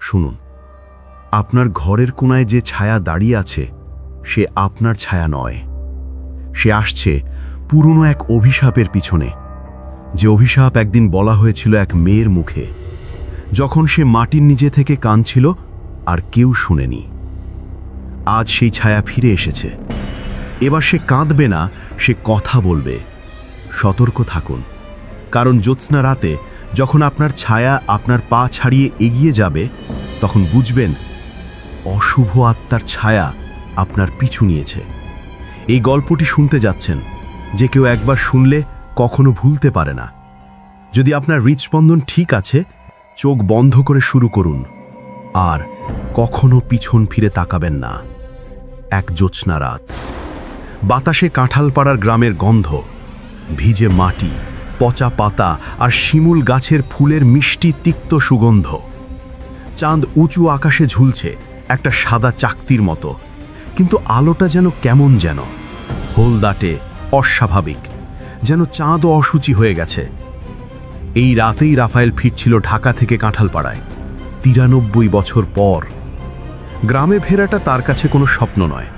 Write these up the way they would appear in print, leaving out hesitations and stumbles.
শুনুন, আপনার ঘরের কোণায় যে ছায়া দাঁড়িয়ে আছে সে আপনার ছায়া নয়। সে আসছে পুরনো এক অভিশাপের পিছনে, যে অভিশাপ একদিন বলা হয়েছিল এক মেয়ের মুখে, যখন সে মাটির নিচে থেকে কাঁদছিল আর কেউ শুনেনি। আজ সেই ছায়া ফিরে এসেছে। এবার সে কাঁদবে না, সে কথা বলবে। সতর্ক থাকুন, কারণ জ্যোৎস্না রাতে যখন আপনার ছায়া আপনার পা ছাড়িয়ে এগিয়ে যাবে, তখন বুঝবেন অশুভ আত্মার ছায়া আপনার পিছু নিয়েছে। এই গল্পটি শুনতে যাচ্ছেন যে কেউ একবার শুনলে কখনো ভুলতে পারে না। যদি আপনার হৃৎস্পন্দন ঠিক আছে, চোখ বন্ধ করে শুরু করুন আর কখনো পিছন ফিরে তাকাবেন না। এক জ্যোৎস্না রাত, বাতাসে কাঁঠালপাড়ার গ্রামের গন্ধ, ভিজে মাটি, পচা পাতা আর শিমুল গাছের ফুলের মিষ্টি তিক্ত সুগন্ধ। চাঁদ উঁচু আকাশে ঝুলছে একটা সাদা চাকতির মতো, কিন্তু আলোটা যেন কেমন যেন হলদাটে, অস্বাভাবিক, যেন চাঁদও অসুচি হয়ে গেছে। এই রাতেই রাফায়েল ফিরছিল ঢাকা থেকে কাঁঠালপাড়ায়, 93 বছর পর। গ্রামে ফেরাটা তার কাছে কোনো স্বপ্ন নয়,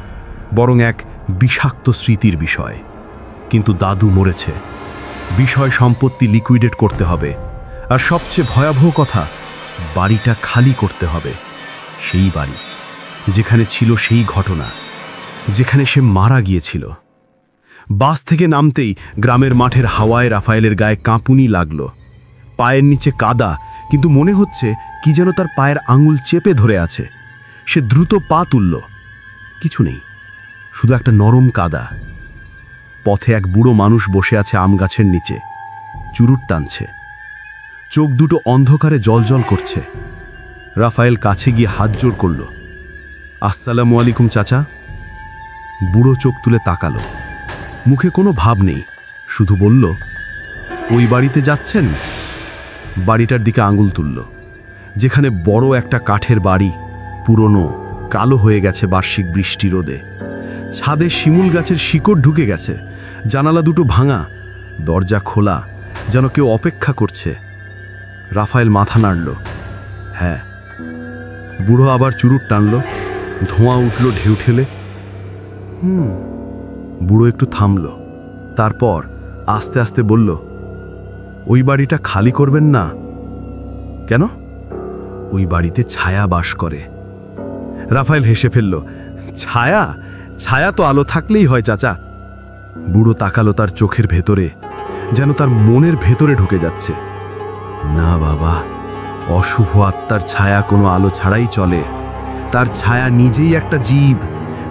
বরং এক বিষাক্ত স্মৃতির বিষয়। কিন্তু দাদু মরেছে, বিষয় সম্পত্তি লিকুইডেট করতে হবে, আর সবচেয়ে ভয়াবহ কথা, বাড়িটা খালি করতে হবে। সেই বাড়ি যেখানে ছিল সেই ঘটনা, যেখানে সে মারা গিয়েছিল। বাস থেকে নামতেই গ্রামের মাঠের হাওয়ায় রাফায়েলের গায়ে কাঁপুনি লাগলো। পায়ের নিচে কাদা, কিন্তু মনে হচ্ছে কি যেন তার পায়ের আঙুল চেপে ধরে আছে। সে দ্রুত পা তুলল। কিছু নেই, শুধু একটা নরম কাদা। পথে এক বুড়ো মানুষ বসে আছে আম গাছের নিচে, চুরুট টানছে, চোখ দুটো অন্ধকারে জলজল করছে। রাফায়েল কাছে গিয়ে হাত জোড় করল। আসসালামু আলাইকুম চাচা। বুড়ো চোখ তুলে তাকালো, মুখে কোনো ভাব নেই, শুধু বলল, ওই বাড়িতে যাচ্ছেন? বাড়িটার দিকে আঙুল তুলল, যেখানে বড় একটা কাঠের বাড়ি, পুরনো, কালো হয়ে গেছে বার্ষিক বৃষ্টি রোদে। ছাদে শিমুল গাছের শিকড় ঢুকে গেছে, জানালা দুটো ভাঙা, দরজা খোলা, যেন কেউ অপেক্ষা করছে। রাফায়েল মাথা নাড়ল। হ্যাঁ। বুড়ো আবার চুরুট টানল, ধোঁয়া উঠল ঢেউ ঠেলে। বুড়ো একটু থামল, তারপর আস্তে আস্তে বলল, ওই বাড়িটা খালি করবেন না। কেন? ওই বাড়িতে ছায়া বাস করে। রাফায়েল হেসে ফেলল। ছায়া? ছায়া তো আলো থাকলেই হয় চাচা। বুড়ো তাকালো তার চোখের ভেতরে, যেন তার মনের ভেতরে ঢুকে যাচ্ছে। না বাবা, অশুভ আত্মার ছায়া কোনো আলো ছাড়াই চলে। তার ছায়া নিজেই একটা জীব,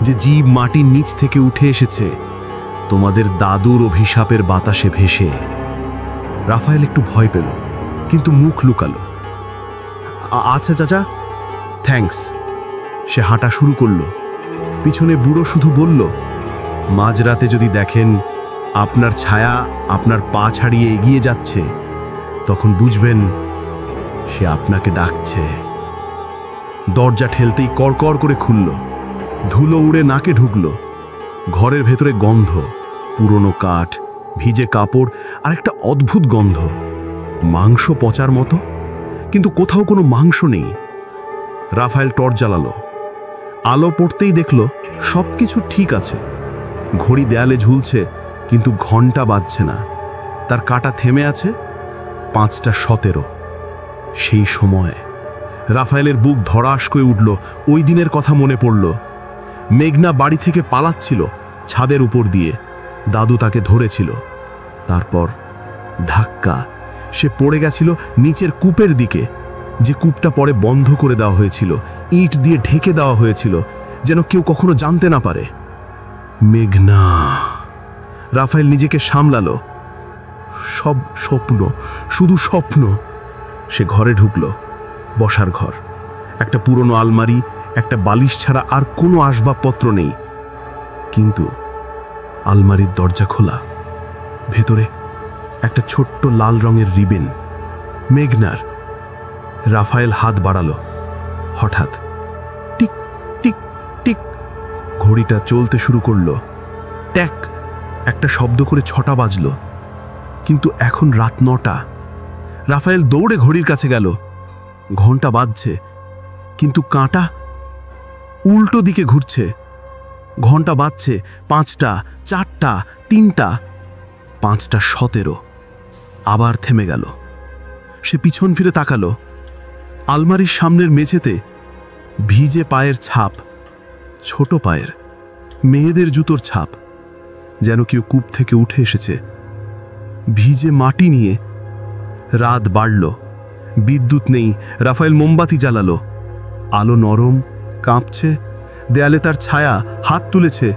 যে জীব মাটির নিচ থেকে উঠে এসেছে, তোমাদের দাদুর অভিশাপের বাতাসে ভেসে। রাফায়েল একটু ভয় পেল, কিন্তু মুখ লুকালো। আচ্ছা চাচা, থ্যাঙ্কস। সে হাঁটা শুরু করল। পিছনে বুড়ো শুধু বলল, মাঝরাতে যদি দেখেন আপনার ছায়া আপনার পা ছাড়িয়ে এগিয়ে যাচ্ছে, তখন বুঝবেন সে আপনাকে ডাকছে। দরজা ঠেলতেই কড়কড় করে খুলল, ধুলো উড়ে নাকে ঢুকল। ঘরের ভেতরে গন্ধ, পুরনো কাঠ, ভিজে কাপড় আর একটা অদ্ভুত গন্ধ, মাংস পচার মতো, কিন্তু কোথাও কোনো মাংস নেই। রাফায়েল টর্চ জ্বালালো। আলো পড়তেই দেখল সবকিছু ঠিক আছে। ঘড়ি দেয়ালে ঝুলছে, কিন্তু ঘন্টা বাজছে না। তার কাঁটা থেমে আছে 5:17। সেই সময় রাফায়েলের বুক ধড়াস করে উঠল। ওই দিনের কথা মনে পড়ল। মেঘনা বাড়ি থেকে পালাচ্ছিল ছাদের উপর দিয়ে, দাদু তাকে ধরেছিল। তারপর ধাক্কা, সে পড়ে গেছিল নিচের কূপের দিকে, যে কূপটা পরে বন্ধ করে দেওয়া হয়েছিল, ইট দিয়ে ঢেকে দেওয়া হয়েছিল, যেন কেউ কখনো জানতে না পারে। মেঘনা। রাফায়েল নিজেকে সামলালো। সব স্বপ্ন, শুধু স্বপ্ন। সে ঘরে ঢুকল। বসার ঘর, একটা পুরনো আলমারি, একটা বালিশ ছাড়া আর কোনো আসবাবপত্র নেই। কিন্তু আলমারির দরজা খোলা, ভেতরে একটা ছোট্ট লাল রঙের রিবেন, মেঘনার। রাফায়েল হাত বাড়ালো। হঠাৎ টিক টিক টিক ঘড়িটা চলতে শুরু করলো। ট্যাক একটা শব্দ করে 6টা বাজল। কিন্তু এখন রাত 9টা। রাফায়েল দৌড়ে ঘড়ির কাছে গেল। ঘন্টা বাজছে, কিন্তু কাঁটা উল্টো দিকে ঘুরছে। ঘন্টা বাজছে 5টা, 4টা, 3টা, 5টা 17। আবার থেমে গেল। সে পিছন ফিরে তাকালো। আলমারির সামনের মেঝেতে ভিজে পায়ের ছাপ, ছোট পায়ের, মেয়েদের জুতোর ছাপ, যেন কেউ কূপ থেকে উঠে এসেছে। ভিজে মাটি নিয়ে। রাত বাড়ল, বিদ্যুৎ নেই। রাফায়েল মোমবাতি জ্বালালো। আলো নরম, কাঁপছে। দেয়ালে তার ছায়া, হাত তুলেছে,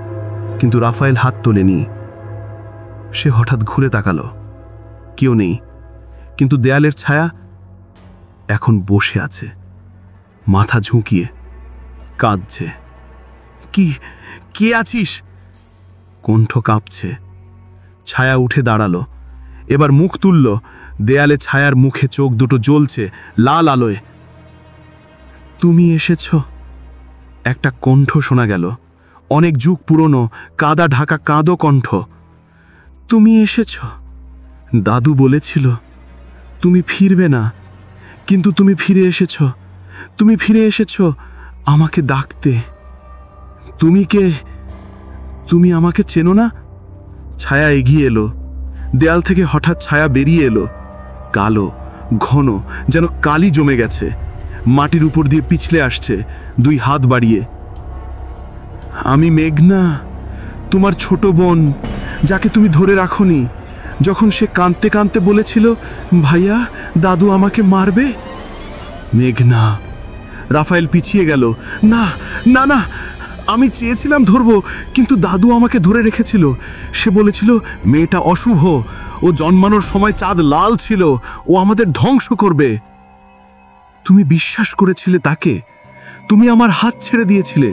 কিন্তু রাফায়েল হাত তোলেনি। সে হঠাৎ ঘুরে তাকালো। কেউ নেই, কিন্তু দেয়ালের ছায়া এখন বসে আছে, মাথা ঝুঁকিয়ে, কাঁদছে। কি, কে আছিস? কণ্ঠ কাঁপছে। ছায়া উঠে দাঁড়ালো। এবার মুখ তুলল। দেয়ালে ছায়ার মুখে চোখ দুটো জ্বলছে লাল আলোয়। তুমি এসেছ? একটা কণ্ঠ শোনা গেল, অনেক যুগ পুরনো, কাদা ঢাকা কাঁদো কণ্ঠ। তুমি এসেছ? দাদু বলেছিল তুমি ফিরবে না, কিন্তু তুমি ফিরে এসেছ। তুমি ফিরে এসেছ আমাকে ডাকতে। তুমি কে? তুমি আমাকে চেনো না? ছায়া এগিয়ে এলো। দেয়াল থেকে হঠাৎ ছায়া বেরিয়ে এলো, কালো, ঘন, যেন কালি জমে গেছে। মাটির উপর দিয়ে পিছলে আসছে, 2 হাত বাড়িয়ে। আমি মেঘনা, তোমার ছোট বোন, যাকে তুমি ধরে রাখোনি যখন সে কাঁদতে কাঁদতে বলেছিল, ভাইয়া, দাদু আমাকে মারবে। মেঘনা। রাফায়েল পিছিয়ে গেল। না না না, আমি চেয়েছিলাম ধরবো, কিন্তু দাদু আমাকে ধরে রেখেছিল। সে বলেছিল মেয়েটা অশুভ, ও জন্মানোর সময় চাঁদ লাল ছিল, ও আমাদের ধ্বংস করবে। তুমি বিশ্বাস করেছিলে তাকে? তুমি আমার হাত ছেড়ে দিয়েছিলে,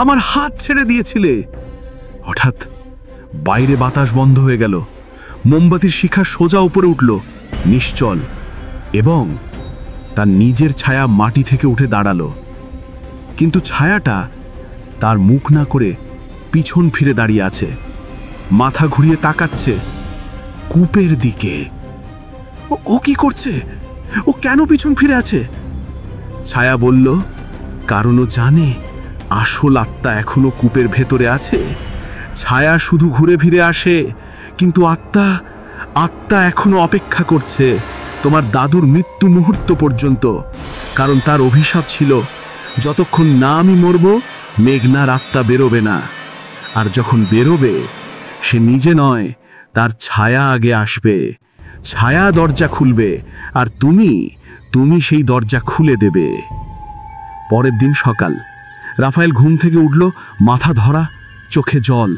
আমার হাত ছেড়ে দিয়েছিলে। হঠাৎ বাইরে বাতাস বন্ধ হয়ে গেল। মোমবাতির শিখা সোজা উপরে উঠল, নিশ্চল, এবং তার নিজের ছায়া মাটি থেকে উঠে দাঁড়ালো। কিন্তু ছায়াটা তার মুখ না করে পিছন ফিরে দাঁড়িয়ে আছে, মাথা ঘুরিয়ে তাকাচ্ছে কূপের দিকে। ও কি করছে? ও কেন পিছন ফিরে আছে? ছায়া বলল, কারণ ও জানে আসল আত্মা এখনো কূপের ভেতরে আছে। ছায়া শুধু ঘুরে ফিরে আসে, কিন্তু আত্মা এখনো অপেক্ষা করছে তোমার দাদুর মৃত্যু মুহূর্ত পর্যন্ত। কারণ তার অভিশাপ ছিল, যতক্ষণ না আমি মরব, মেঘনার আত্মা বেরোবে না। আর যখন বেরোবে, সে নিজে নয়, তার ছায়া আগে আসবে। ছায়া দরজা খুলবে, আর তুমি সেই দরজা খুলে দেবে। পরের দিন সকাল। রাফায়েল ঘুম থেকে উঠল, মাথা ধরা, চোখে জল।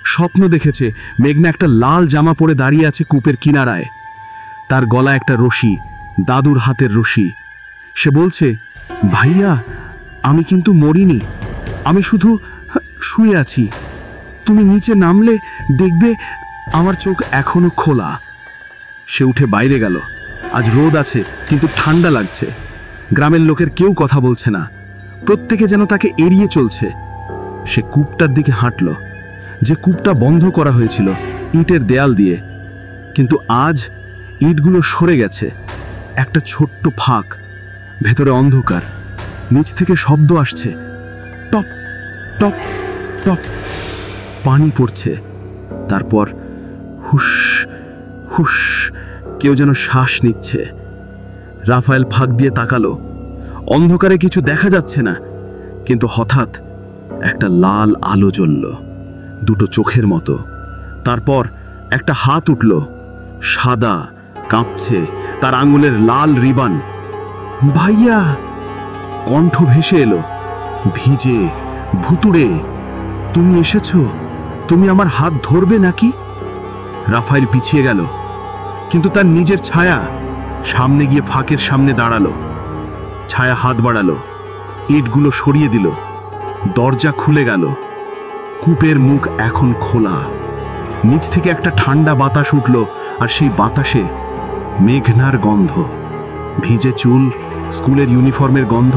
স্বপ্ন দেখেছে মেঘনা একটা লাল জামা পরে দাঁড়িয়ে আছে কূপের কিনারায়। তার গলা একটা রশি, দাদুর হাতের রশি। সে বলছে, ভাইয়া, আমি কিন্তু মরিনি, আমি শুধু শুয়ে আছি। তুমি নিচে নামলে দেখবে আমার চোখ এখনো খোলা। সে উঠে বাইরে গেল। আজ রোদ আছে, কিন্তু ঠান্ডা লাগছে। গ্রামের লোকের কেউ কথা বলছে না, প্রত্যেকে যেন তাকে এড়িয়ে চলছে। সে কূপটার দিকে হাঁটল, যে কূপটা বন্ধ করা হয়েছিল ইটের দেয়াল দিয়ে। কিন্তু আজ ইটগুলো সরে গেছে। একটা ছোট্ট ফাঁক, ভেতরে অন্ধকার। নিচ থেকে শব্দ আসছে, টপ টপ টপ। পানি পড়ছে। তারপর হুস হুস, কেউ যেন শ্বাস নিচ্ছে। রাফায়েল ফাঁক দিয়ে তাকালো। অন্ধকারে কিছু দেখা যাচ্ছে না, কিন্তু হঠাৎ একটা লাল আলো জ্বলল, 2 চোখের মতো। তারপর একটা হাত উঠল, সাদা, কাঁপছে, তার আঙুলের লাল রিবান। ভাইয়া! কণ্ঠ ভেসে এলো, ভিজে, ভুতুড়ে। তুমি এসেছো? তুমি আমার হাত ধরবে নাকি? রাফায়েল পিছিয়ে গেল, কিন্তু তার নিজের ছায়া সামনে গিয়ে ফাঁকের সামনে দাঁড়ালো। ছায়া হাত বাড়ালো, ইটগুলো সরিয়ে দিল, দরজা খুলে গেল। কূপের মুখ এখন খোলা। নিচ থেকে একটা ঠান্ডা বাতাস উঠল, আর সেই বাতাসে মেঘনার গন্ধ, ভিজে চুল, স্কুলের ইউনিফর্মের গন্ধ,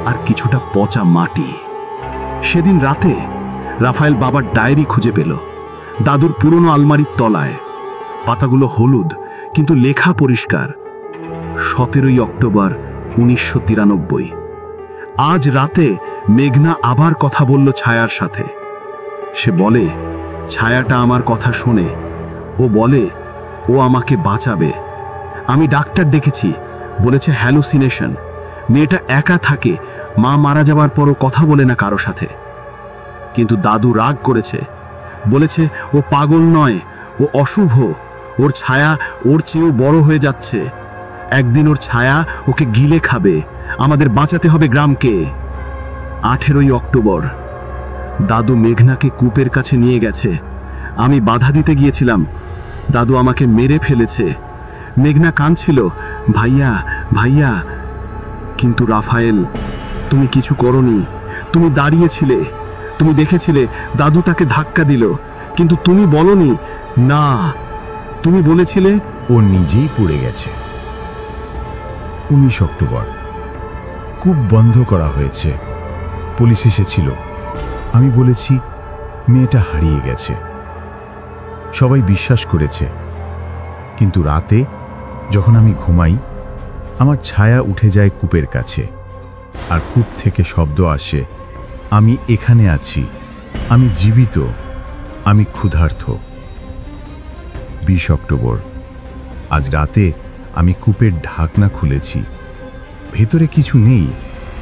আর কিছুটা পচা মাটি। সেদিন রাতে রাফায়েল বাবার ডায়েরি খুঁজে পেল, দাদুর পুরনো আলমারির তলায়। পাতাগুলো হলুদ, কিন্তু লেখা পরিষ্কার। 17ই অক্টোবর 1993। আজ রাতে মেঘনা আবার কথা বলল ছায়ার সাথে। সে বলে ছায়াটা আমার কথা শোনে, ও বলে ও আমাকে বাঁচাবে। আমি ডাক্তার ডেকেছি, বলেছে হ্যালুসিনেশন। মেয়েটা একা থাকে, মা মারা যাবার পরও কথা বলে না কারো সাথে। কিন্তু দাদু রাগ করেছে, বলেছে ও পাগল নয়, ও অশুভ। ওর ছায়া ওর চেয়েও বড় হয়ে যাচ্ছে। একদিন ওর ছায়া ওকে গিলে খাবে। আমাদের বাঁচাতে হবে গ্রামকে। 18ই অক্টোবর দাদু মেঘনাকে কূপের কাছে নিয়ে গেছে। আমি বাধা দিতে গিয়েছিলাম, দাদু আমাকে মেরে ফেলেছে। মেঘনা কাঁদছিল, ভাইয়া ভাইয়া। কিন্তু রাফায়েল, তুমি কিছু করনি। তুমি দাঁড়িয়েছিলে, তুমি দেখেছিলে দাদু তাকে ধাক্কা দিল, কিন্তু তুমি বলনি না। তুমি বলেছিলে ও নিজেই পড়ে গেছে। 19 অক্টোবর কূপ বন্ধ করা হয়েছে। পুলিশ এসেছিল। আমি বলেছি মেয়েটা হারিয়ে গেছে। সবাই বিশ্বাস করেছে। কিন্তু রাতে যখন আমি ঘুমাই, আমার ছায়া উঠে যায় কূপের কাছে, আর কূপ থেকে শব্দ আসে, আমি এখানে আছি, আমি জীবিত, আমি ক্ষুধার্ত। 20 অক্টোবর আজ রাতে আমি কূপের ঢাকনা খুলেছি। ভেতরে কিছু নেই,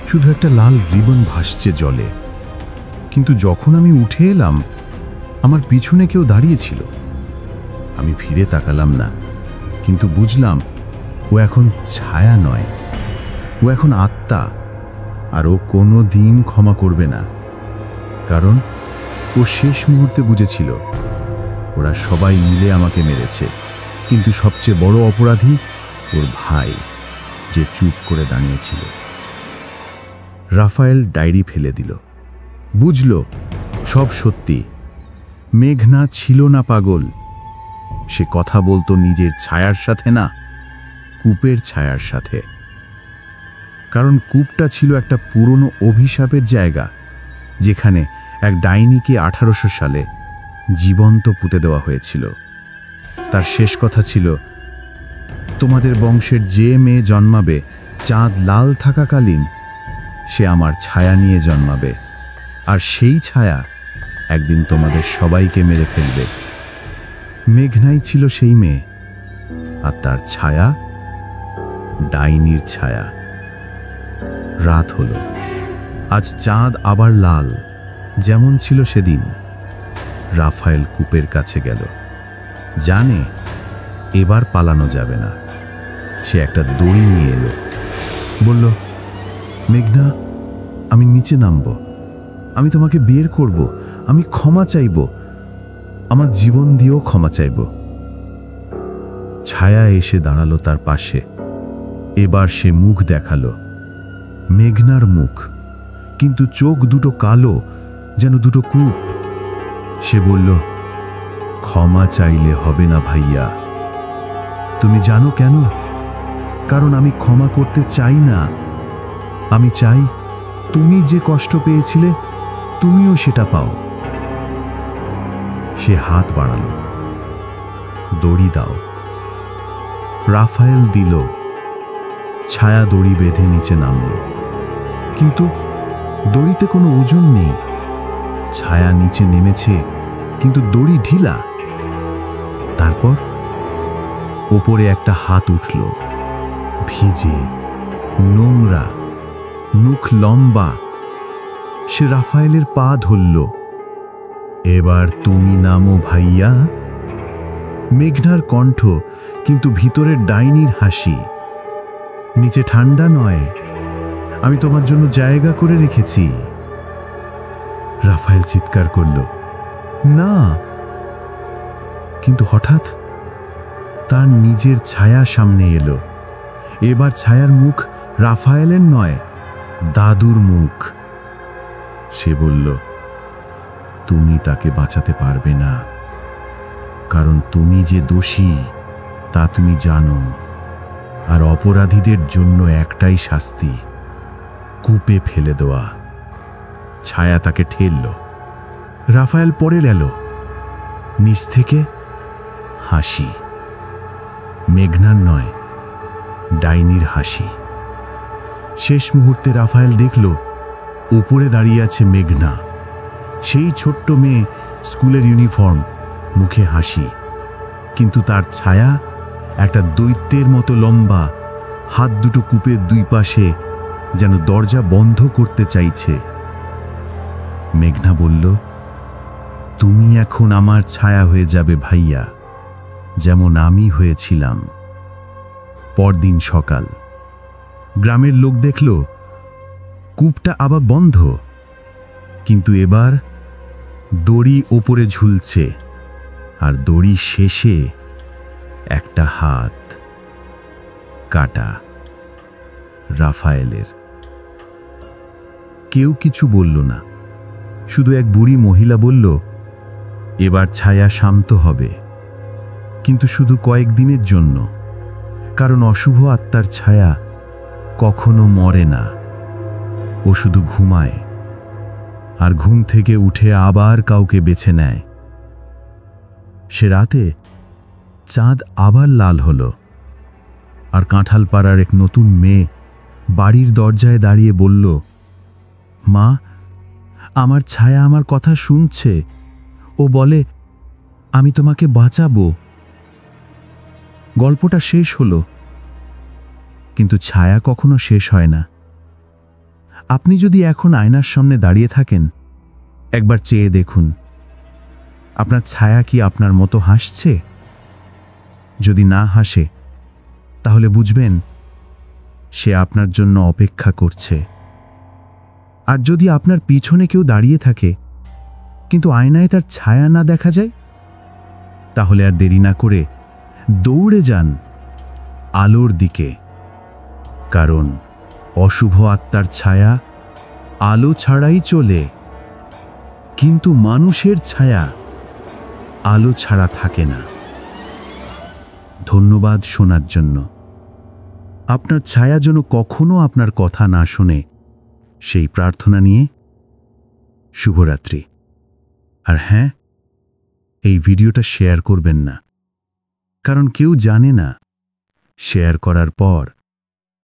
শুধু একটা লাল রিবন ভাসছে জলে। কিন্তু যখন আমি উঠে এলাম, আমার পিছনে কেউ দাঁড়িয়েছিল। আমি ফিরে তাকালাম না, কিন্তু বুঝলাম ও এখন ছায়া নয়, ও এখন আত্মা। আর ও কোনো দিন ক্ষমা করবে না, কারণ ও শেষ মুহূর্তে বুঝেছিল ওরা সবাই মিলে আমাকে মেরেছে, কিন্তু সবচেয়ে বড় অপরাধী ওর ভাই, যে চুপ করে দাঁড়িয়েছিল। রাফায়েল ডায়েরি ফেলে দিল। বুঝল সব সত্যি। মেঘনা ছিল না পাগল। সে কথা বলতো নিজের ছায়ার সাথে না, কূপের ছায়ার সাথে। কারণ কূপটা ছিল একটা পুরনো অভিশাপের জায়গা, যেখানে এক ডাইনিকে 1800 সালে জীবন্ত পুঁতে দেওয়া হয়েছিল। তার শেষ কথা ছিল, তোমাদের বংশের যে মেয়ে জন্মাবে চাঁদ লাল থাকাকালীন, সে আমার ছায়া নিয়ে জন্মাবে, আর সেই ছায়া একদিন তোমাদের সবাইকে মেরে ফেলবে। মেঘনাই ছিল সেই মেয়ে, আর তার ছায়া ডাইনির ছায়া। রাত হলো। আজ চাঁদ আবার লাল, যেমন ছিল সেদিন। রাফায়েল কূপের কাছে গেল, জানে এবার পালানো যাবে না। সে একটা দড়ি নিয়ে এলো, বলল, মেঘনা, আমি নিচে নামব, আমি তোমাকে বের করব, আমি ক্ষমা চাইব, আমার জীবন দিয়েও ক্ষমা চাইব। ছায়া এসে দাঁড়ালো তার পাশে। এবার সে মুখ দেখালো, মেঘনার মুখ, কিন্তু চোখ দুটো কালো, যেন দুটো কূপ। সে বলল, ক্ষমা চাইলে হবে না ভাইয়া। তুমি জানো কেন? কারণ আমি ক্ষমা করতে চাই না। আমি চাই তুমি যে কষ্ট পেয়েছিলে, তুমিও সেটা পাও। সে হাত বাড়ালো, দড়ি দাও। রাফায়েল দিল। ছায়া দড়ি বেঁধে নিচে নামল, কিন্তু দড়িতে কোনো ওজন নেই। ছায়া নিচে নেমেছে, কিন্তু দড়ি ঢিলা। তারপর ওপরে একটা হাত উঠল, ভিজে, নোংরা, মুখ লম্বা। সে রাফায়েলের পা ধরল। এবার তুমি নামো ভাইয়া। মেঘনার কণ্ঠ, কিন্তু ভিতরের ডাইনির হাসি। নিচে ঠান্ডা নয়, আমি তোমার জন্য জায়গা করে রেখেছি। রাফায়েল চিৎকার করল, না। কিন্তু হঠাৎ তার নিজের ছায়া সামনে এলো। এবার ছায়ার মুখ রাফায়েলের নয়, দাদুর মুখ। সে বলল, তুমি তাকে বাঁচাতে পারবে না, কারণ তুমি যে দোষী তা তুমি জানো, আর অপরাধীদের জন্য একটাই শাস্তি, কূপে ফেলে দেওয়া। ছায়া তাকে ঠেলল। রাফায়েল পড়ে গেল। নিচ থেকে হাসি, মেঘনার নয়, ডাইনির হাসি। শেষ মুহূর্তে রাফায়েল দেখল উপরে দাঁড়িয়ে আছে মেঘনা, সেই ছোট্ট মেয়ে, স্কুলের ইউনিফর্ম, মুখে হাসি, কিন্তু তার ছায়া একটা দৈত্যের মতো লম্বা, হাত দুটো কূপের দুই পাশে, যেন দরজা বন্ধ করতে চাইছে। মেঘনা বলল, তুমি এখন আমার ছায়া হয়ে যাবে ভাইয়া, যেমন আমি হয়েছিলাম। পরদিন সকাল, গ্রামের লোক দেখল কূপটা আবার বন্ধ, কিন্তু এবার দড়ি ওপরে ঝুলছে, আর দড়ি শেষে একটা হাত, কাটা, রাফায়েলের। কেউ কিছু বলল না, শুধু এক বুড়ি মহিলা বলল, এবার ছায়া শান্ত হবে, কিন্তু শুধু কয়েকদিনের জন্য, কারণ অশুভ আত্মার ছায়া কখনো মরে না, ও শুধু ঘুমায়, আর ঘুম থেকে উঠে আবার কাউকে বেছে নেয়। সে রাতে চাঁদ আবার লাল হলো, আর কাঁঠালপাড়ার এক নতুন মেয়ে বাড়ির দরজায় দাঁড়িয়ে বলল, মা, আমার ছায়া আমার কথা শুনছে, ও বলে আমি তোমাকে বাঁচাবো। গল্পটা শেষ হলো, কিন্তু ছায়া কখনো শেষ হয় না। আপনি যদি এখন আয়নার সামনে দাঁড়িয়ে থাকেন, একবার চেয়ে দেখুন, আপনার ছায়া কি আপনার মতো হাসছে? যদি না হাসে, তাহলে বুঝবেন সে আপনার জন্য অপেক্ষা করছে। আর যদি আপনার পিছনে কেউ দাঁড়িয়ে থাকে, কিন্তু আয়নায় তার ছায়া না দেখা যায়, তাহলে আর দেরি না করে দৌড়ে যান আলোর দিকে, কারণ অশুভ আত্মার ছায়া আলো ছাড়াই চলে, কিন্তু মানুষের ছায়া আলো ছাড়া থাকে না। ধন্যবাদ শোনার জন্য। আপনার ছায়া যেন কখনো আপনার কথা না শোনে, সেই প্রার্থনা নিয়ে শুভরাত্রি। আর হ্যাঁ, এই ভিডিওটা শেয়ার করবেন না, কারণ কেউ জানে না শেয়ার করার পর